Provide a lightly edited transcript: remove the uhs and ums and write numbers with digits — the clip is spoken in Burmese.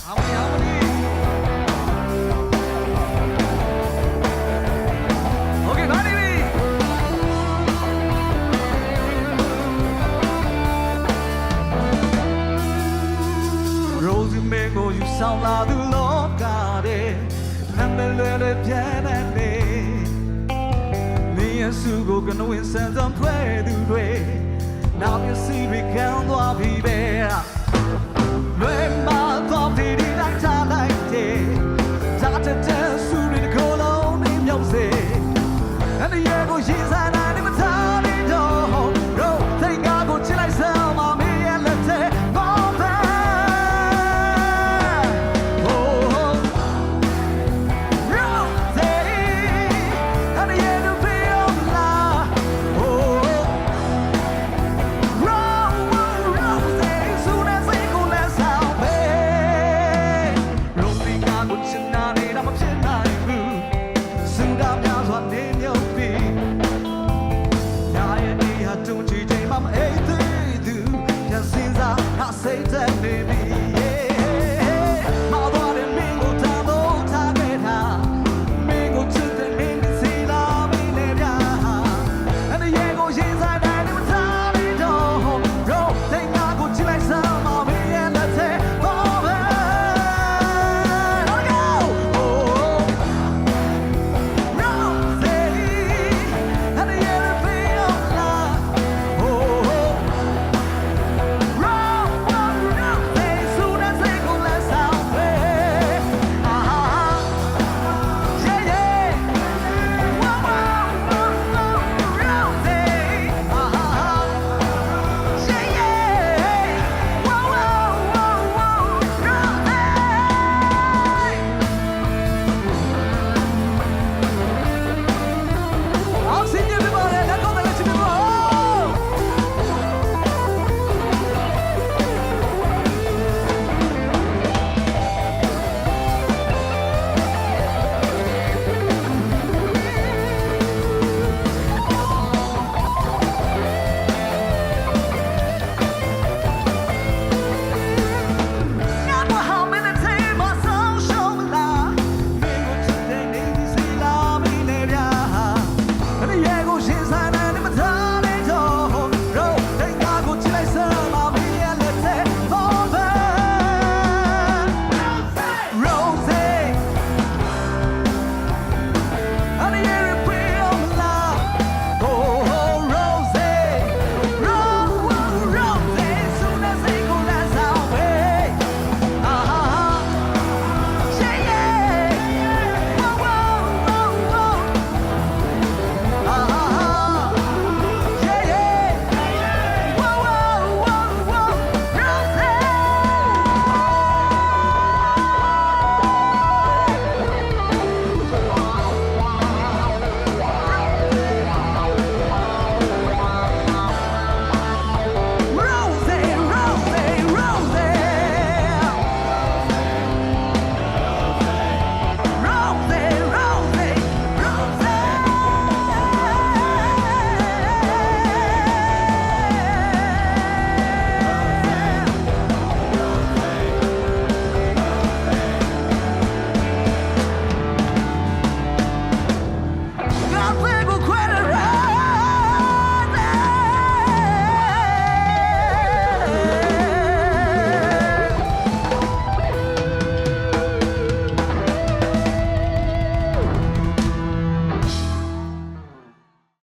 ဆောင်လာသူလောကတဲ့နာမည်လွယ်လွယ်ပြန်နေနေရစုကိုကနဝင်ဆန်းစွာဖွဲ့သူတွေနောက်မျက်စိတွေခံသွားပြီပဲလွယ်မှာတော့ဒီတိုင်းထားလိုက်တယ်ဇာတ်တဲ့စုတွေကိုလုံးနေမြောက်စေအဲ့ဒီရေကိုရင်ဆိုင်နိုင်နေမထားနေတော့တော့သိငါကိုချစ်လိုက်စမ်းမမေးရလက်တဲ့ Say that baby